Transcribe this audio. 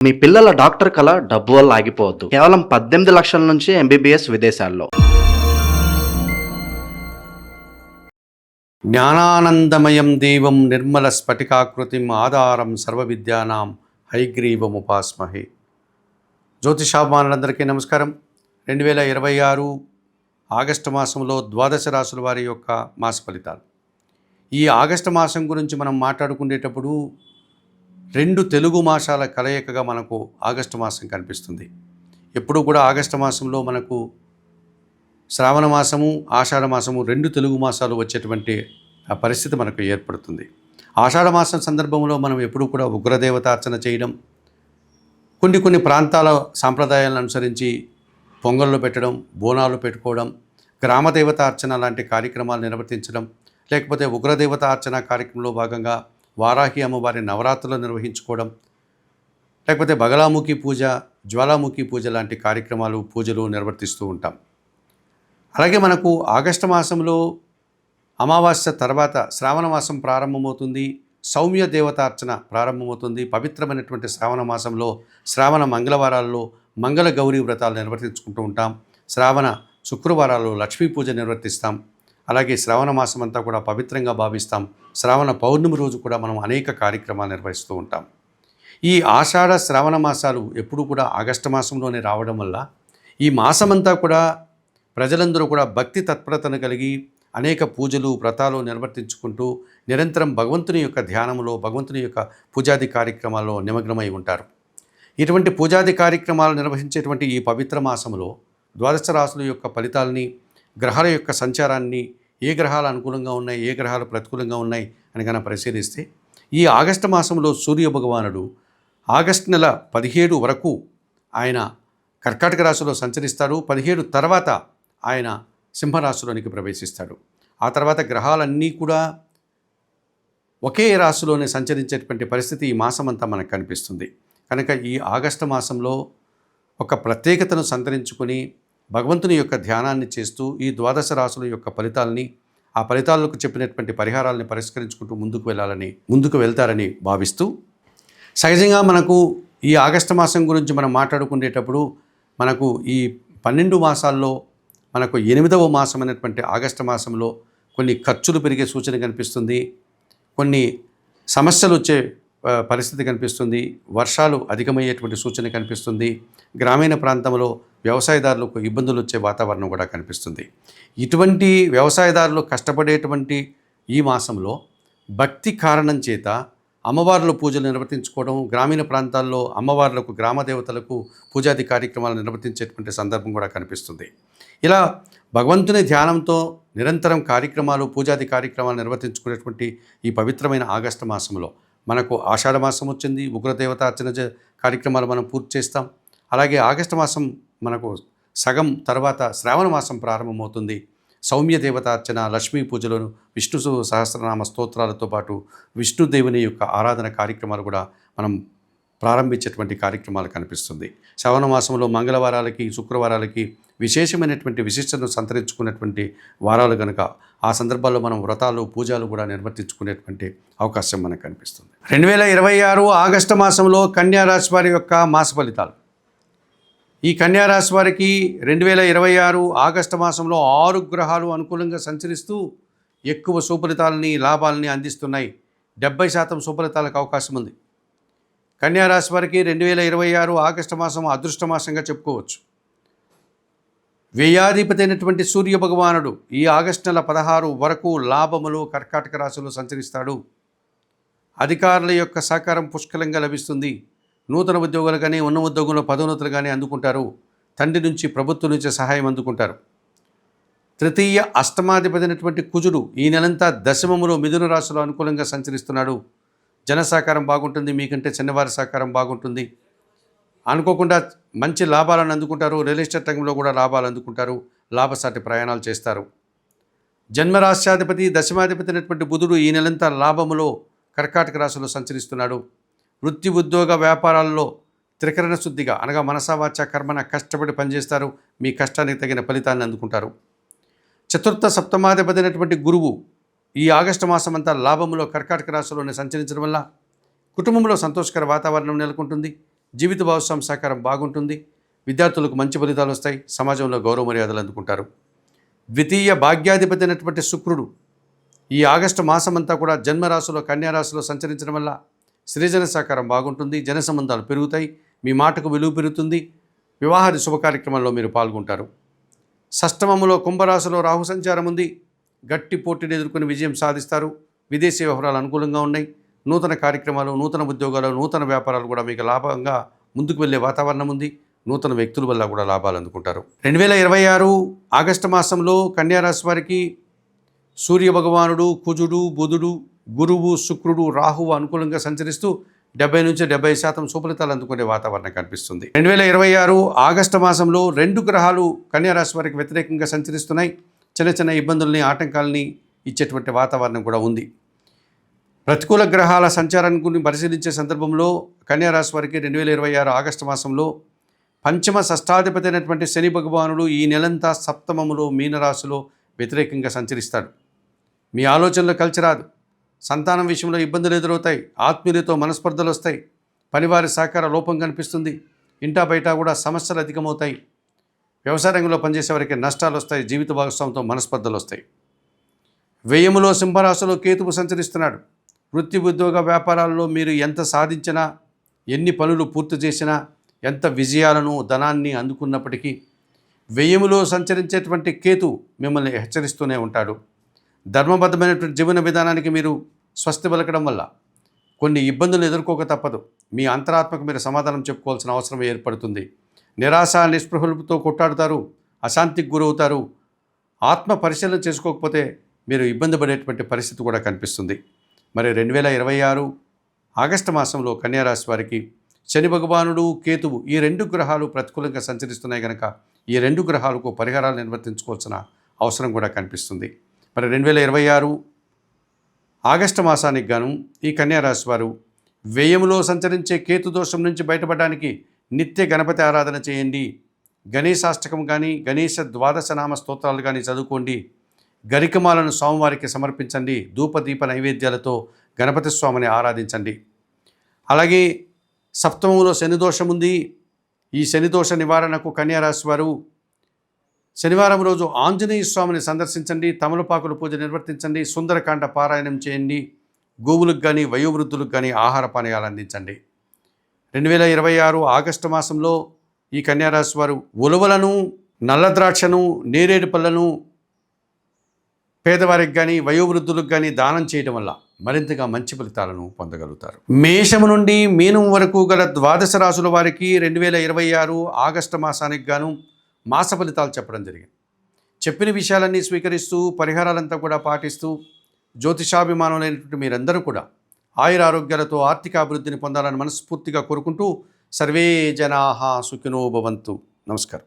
మీ పిల్లల డాక్టర్ కల డబ్బు వల్ల ఆగిపోవద్దు. కేవలం 18 లక్షల నుంచి ఎంబీబీఎస్ విదేశాల్లో. జ్ఞానానందమయం దేవం నిర్మల స్ఫటికాకృతిం ఆధారం సర్వవిద్యానాం హైగ్రీవముపాస్మహే. జ్యోతిషాభిమానులందరికీ నమస్కారం. 2026 ఆగస్టు మాసంలో ద్వాదశ రాశుల వారి యొక్క మాస ఫలితాలు. ఈ ఆగస్టు మాసం గురించి మనం మాట్లాడుకునేటప్పుడు 2 తెలుగు మాసాల కలయికగా మనకు ఆగస్టు మాసం కనిపిస్తుంది. ఎప్పుడు కూడా ఆగస్టు మాసంలో మనకు శ్రావణ మాసము, ఆషాఢ మాసము 2 తెలుగు మాసాలు వచ్చేటువంటి పరిస్థితి మనకు ఏర్పడుతుంది. ఆషాఢ మాసం సందర్భంలో మనం ఎప్పుడు కూడా ఉగ్రదేవతార్చన చేయడం, కొన్ని ప్రాంతాల సాంప్రదాయాలను అనుసరించి పొంగళ్ళు పెట్టడం, బోనాలు పెట్టుకోవడం, గ్రామదేవత అర్చన లాంటి కార్యక్రమాలు నిర్వర్తించడం, లేకపోతే ఉగ్రదేవత అర్చన కార్యక్రమంలో భాగంగా వారాహి అమ్మవారి నవరాత్రులు నిర్వహించుకోవడం, లేకపోతే బగలాముఖి పూజ, జ్వాలాముఖి పూజ లాంటి కార్యక్రమాలు, పూజలు నిర్వర్తిస్తూ ఉంటాం. అలాగే మనకు ఆగస్టు మాసంలో అమావాస్య తర్వాత శ్రావణ మాసం ప్రారంభమవుతుంది. సౌమ్య దేవతార్చన ప్రారంభమవుతుంది. పవిత్రమైనటువంటి శ్రావణ మాసంలో శ్రావణ మంగళవారాల్లో మంగళ గౌరీ వ్రతాలు నిర్వర్తించుకుంటూ ఉంటాం. శ్రావణ శుక్రవారాల్లో లక్ష్మీ పూజ నిర్వర్తిస్తాం. అలాగే శ్రావణ మాసం అంతా కూడా పవిత్రంగా భావిస్తాం. శ్రావణ పౌర్ణమి రోజు కూడా మనం అనేక కార్యక్రమాలు నిర్వహిస్తూ ఉంటాం. ఈ ఆషాఢ శ్రావణ మాసాలు ఎప్పుడు కూడా ఆగస్టు మాసంలోనే రావడం వల్ల ఈ మాసమంతా కూడా ప్రజలందరూ కూడా భక్తి తత్పరతను కలిగి అనేక పూజలు, వ్రతాలు నిర్వర్తించుకుంటూ నిరంతరం భగవంతుని యొక్క ధ్యానంలో, భగవంతుని యొక్క పూజాది కార్యక్రమాల్లో నిమగ్నమై ఉంటారు. ఇటువంటి పూజాది కార్యక్రమాలు నిర్వహించేటువంటి ఈ పవిత్ర మాసంలో ద్వాదశ రాశుల యొక్క ఫలితాలని, గ్రహాల యొక్క సంచారాన్ని, ఏ గ్రహాలు అనుకూలంగా ఉన్నాయి, ఏ గ్రహాలు ప్రతికూలంగా ఉన్నాయి అని కనుక పరిశీలిస్తే ఈ ఆగస్టు మాసంలో సూర్య భగవానుడు ఆగస్టు నెల 17 వరకు ఆయన కర్కాటక రాశిలో సంచరిస్తాడు. 17 తర్వాత ఆయన సింహరాశిలోనికి ప్రవేశిస్తాడు. ఆ తర్వాత గ్రహాలన్నీ కూడా ఒకే రాశిలోనే సంచరించేటువంటి పరిస్థితి ఈ మాసమంతా మనకు కనిపిస్తుంది. కనుక ఈ ఆగస్టు మాసంలో ఒక ప్రత్యేకతను సంతరించుకొని భగవంతుని యొక్క ధ్యానాన్ని చేస్తూ ఈ ద్వాదశ రాశుల యొక్క ఫలితాలని, ఆ ఫలితాలకు చెప్పినటువంటి పరిహారాలని పరిష్కరించుకుంటూ ముందుకు వెళ్తారని భావిస్తూ, సహజంగా మనకు ఈ ఆగస్టు మాసం గురించి మనం మాట్లాడుకునేటప్పుడు మనకు ఈ 12 మాసాల్లో మనకు 8వ మాసం అనేటువంటి ఆగస్టు మాసంలో కొన్ని ఖర్చులు పెరిగే సూచన కనిపిస్తుంది. కొన్ని సమస్యలు వచ్చే పరిస్థితి కనిపిస్తుంది. వర్షాలు అధికమయ్యేటువంటి సూచన కనిపిస్తుంది. గ్రామీణ ప్రాంతంలో వ్యవసాయదారులకు ఇబ్బందులు వచ్చే వాతావరణం కూడా కనిపిస్తుంది. ఇటువంటి వ్యవసాయదారులు కష్టపడేటువంటి ఈ మాసంలో భక్తి కారణం చేత అమ్మవార్ల పూజలు నిర్వర్తించుకోవడం, గ్రామీణ ప్రాంతాల్లో అమ్మవార్లకు, గ్రామదేవతలకు పూజాది కార్యక్రమాలు నిర్వర్తించేటువంటి సందర్భం కూడా కనిపిస్తుంది. ఇలా భగవంతుని ధ్యానంతో నిరంతరం కార్యక్రమాలు, పూజాది కార్యక్రమాలు నిర్వర్తించుకునేటువంటి ఈ పవిత్రమైన ఆగస్టు మాసంలో మనకు ఆషాఢ మాసం వచ్చింది. ఉగ్రదేవత అర్చన కార్యక్రమాలు మనం పూర్తి చేస్తాం. అలాగే ఆగస్టు మాసం మనకు సగం తర్వాత శ్రావణ మాసం ప్రారంభమవుతుంది. సౌమ్య దేవతార్చన, లక్ష్మీ పూజలను, విష్ణు సహస్రనామ స్తోత్రాలతో పాటు విష్ణుదేవుని యొక్క ఆరాధన కార్యక్రమాలు కూడా మనం ప్రారంభించేటువంటి కార్యక్రమాలు కనిపిస్తుంది. శ్రావణ మాసంలో మంగళవారాలకి, శుక్రవారాలకి విశేషమైనటువంటి విశిష్టతను సంతరించుకునేటువంటి వారాలు కనుక ఆ సందర్భాల్లో మనం వ్రతాలు, పూజలు కూడా నిర్వర్తించుకునేటువంటి అవకాశం మనకు కనిపిస్తుంది. 2026 ఆగస్టు మాసంలో కన్యా రాశి వారి యొక్క మాస ఫలితాలు. ఈ కన్యా రాశి వారికి 2026 ఆగస్టు మాసంలో 6 గ్రహాలు అనుకూలంగా సంచరిస్తూ ఎక్కువ సుఫలితాలని, లాభాలని అందిస్తున్నాయి. 70% సుఫలితాలకు అవకాశం ఉంది. కన్యా రాశి వారికి 2026 ఆగస్టు మాసం అదృష్ట మాసంగా చెప్పుకోవచ్చు. వ్యయాధిపతి అయినటువంటి సూర్య భగవానుడు ఈ ఆగస్టు నెల 16 వరకు లాభములు కర్కాటక రాశిలో సంచరిస్తాడు. అధికారుల యొక్క సహకారం పుష్కలంగా లభిస్తుంది. నూతన ఉద్యోగాలు కానీ, ఉన్న ఉద్యోగంలో పదోన్నతులు కానీ అందుకుంటారు. తండ్రి నుంచి, ప్రభుత్వం నుంచి సహాయం అందుకుంటారు. తృతీయ అష్టమాధిపతి అయినటువంటి కుజుడు ఈ నెలంతా దశమములో మిథున రాశిలో అనుకూలంగా సంచరిస్తున్నాడు. జన సహకారం బాగుంటుంది. మీకంటే చిన్నవారి సహకారం బాగుంటుంది. అనుకోకుండా మంచి లాభాలను అందుకుంటారు. రియల్ ఎస్టేట్ రంగంలో కూడా లాభాలు అందుకుంటారు. లాభసాటి ప్రయాణాలు చేస్తారు. జన్మరాశ్యాధిపతి, దశమాధిపతి అయినటువంటి బుధుడు ఈ నెలంతా లాభములో కర్కాటక రాశిలో సంచరిస్తున్నాడు. వృత్తి, ఉద్యోగ, వ్యాపారాల్లో త్రికరణ శుద్ధిగా అనగా మనసా వాచ కర్మన కష్టపడి పనిచేస్తారు. మీ కష్టానికి తగిన ఫలితాన్ని అందుకుంటారు. చతుర్థ సప్తమాధిపతి అయినటువంటి గురువు ఈ ఆగస్టు మాసం అంతా లాభంలో కర్కాటక రాశిలోనే సంచరించడం వల్ల కుటుంబంలో సంతోషకర వాతావరణం నెలకొంటుంది. జీవిత భాగస్వామి సహకారం బాగుంటుంది. విద్యార్థులకు మంచి ఫలితాలు వస్తాయి. సమాజంలో గౌరవ మర్యాదలు అందుకుంటారు. ద్వితీయ భాగ్యాధిపతి అయినటువంటి శుక్రుడు ఈ ఆగస్టు మాసమంతా కూడా జన్మరాశిలో కన్యారాశిలో సంచరించడం వల్ల సృజన సహకారం బాగుంటుంది. జన సంబంధాలు పెరుగుతాయి. మీ మాటకు విలువ పెరుగుతుంది. వివాహాది శుభ కార్యక్రమాల్లో మీరు పాల్గొంటారు. షష్టమములో కుంభరాశిలో రాహు సంచారం ఉంది. గట్టి పోటీని ఎదుర్కొని విజయం సాధిస్తారు. విదేశీ వ్యవహారాలు అనుకూలంగా ఉన్నాయి. నూతన కార్యక్రమాలు, నూతన ఉద్యోగాలు, నూతన వ్యాపారాలు కూడా మీకు లాభంగా ముందుకు వెళ్ళే వాతావరణం ఉంది. నూతన వ్యక్తుల వల్ల కూడా లాభాలు అందుకుంటారు. 2026 ఆగస్టు మాసంలో కన్యారాశి వారికి సూర్య భగవానుడు, కుజుడు, బుధుడు, గురువు, శుక్రుడు, రాహువు అనుకూలంగా సంచరిస్తూ 70 నుంచి 70% సుఫలితాలు అందుకునే వాతావరణం కనిపిస్తుంది. 2026 ఆగస్టు మాసంలో 2 గ్రహాలు కన్యారాశి వారికి వ్యతిరేకంగా సంచరిస్తున్నాయి. చిన్న చిన్న ఇబ్బందుల్ని, ఆటంకాలని ఇచ్చేటువంటి వాతావరణం కూడా ఉంది. ప్రతికూల గ్రహాల సంచారాన్ని గురించి పరిశీలించే సందర్భంలో కన్యారాశి వారికి 2026 ఆగస్టు మాసంలో పంచమ షష్టాధిపతి అయినటువంటి శని భగవానుడు ఈ నెలంతా సప్తమములో మీనరాశిలో వ్యతిరేకంగా సంచరిస్తాడు. మీ ఆలోచనలు కలిసి రాదు. సంతానం విషయంలో ఇబ్బందులు ఎదురవుతాయి. ఆత్మీయులతో మనస్పర్ధలు వస్తాయి. పనివారి సహకార లోపం కనిపిస్తుంది. ఇంటా బయట కూడా సమస్యలు అధికమవుతాయి. వ్యవసాయ రంగంలో పనిచేసే వారికి నష్టాలు వస్తాయి. జీవిత భాగస్వామితో మనస్పర్ధలు వస్తాయి. వ్యయములో సింహరాశిలో కేతువు సంచరిస్తున్నాడు. వృత్తి, ఉద్యోగ, వ్యాపారాల్లో మీరు ఎంత సాధించినా, ఎన్ని పనులు పూర్తి చేసినా, ఎంత విజయాలను, ధనాన్ని అందుకున్నప్పటికీ వ్యయములో సంచరించేటువంటి కేతు మిమ్మల్ని హెచ్చరిస్తూనే ఉంటాడు. ధర్మబద్ధమైనటువంటి జీవన విధానానికి మీరు స్వస్తి పలకడం వల్ల కొన్ని ఇబ్బందులు ఎదుర్కోక తప్పదు. మీ అంతరాత్మకు మీరు సమాధానం చెప్పుకోవాల్సిన అవసరం ఏర్పడుతుంది. నిరాశ, నిస్పృహలతో కొట్టాడుతారు. అశాంతికి గురవుతారు. ఆత్మ పరిశీలన చేసుకోకపోతే మీరు ఇబ్బంది పడేటువంటి పరిస్థితి కూడా కనిపిస్తుంది. మరి 2026 ఆగస్టు మాసంలో కన్యారాశి వారికి శని భగవానుడు, కేతువు ఈ 2 గ్రహాలు ప్రతికూలంగా సంచరిస్తున్నాయి కనుక ఈ 2 గ్రహాలకు పరిహారాలు నిర్వర్తించుకోవాల్సిన అవసరం కూడా కనిపిస్తుంది. మరి 2026 ఆగస్టు మాసానికి గాను ఈ కన్యారాశి వారు వ్యయములో సంచరించే కేతు దోషం నుంచి బయటపడడానికి నిత్య గణపతి ఆరాధన చేయండి. గణేశాష్టకం కానీ, గణేశ ద్వాదశనామ స్తోత్రాలు కానీ చదువుకోండి. గరికమాలను స్వామివారికి సమర్పించండి. ధూపదీప నైవేద్యాలతో గణపతి స్వామిని ఆరాధించండి. అలాగే సప్తమంలో శనిదోషం ఉంది. ఈ శనిదోష నివారణకు కన్యారాశి వారు శనివారం రోజు ఆంజనేయ స్వామిని సందర్శించండి. తమలపాకుల పూజ నిర్వర్తించండి. సుందరకాండ పారాయణం చేయండి. గోవులకు కానీ, వయోవృద్ధులకు కానీ ఆహార పానీయాలు అందించండి. 2026 ఆగస్టు మాసంలో ఈ కన్యారాశి వారు ఉలవలను, నల్ల ద్రాక్షను, నేరేడు పళ్ళను పేదవారికి కానీ, వయోవృద్ధులకు కానీ దానం చేయడం వల్ల మరింతగా మంచి ఫలితాలను పొందగలుగుతారు. మేషము నుండి మీనం వరకు గల 12 రాశుల వారికి 2026 ఆగస్టు మాసానికి గాను మాస ఫలితాలు చెప్పడం జరిగింది. చెప్పిన విషయాలన్నీ స్వీకరిస్తూ, పరిహారాలంతా కూడా పాటిస్తూ, జ్యోతిషాభిమానులైనటువంటి మీరందరూ కూడా ఆయురారోగ్యాలతో ఆర్థిక అభివృద్ధిని పొందాలని మనస్ఫూర్తిగా కోరుకుంటూ సర్వే జనాః సుఖినో భవంతు. నమస్కారం.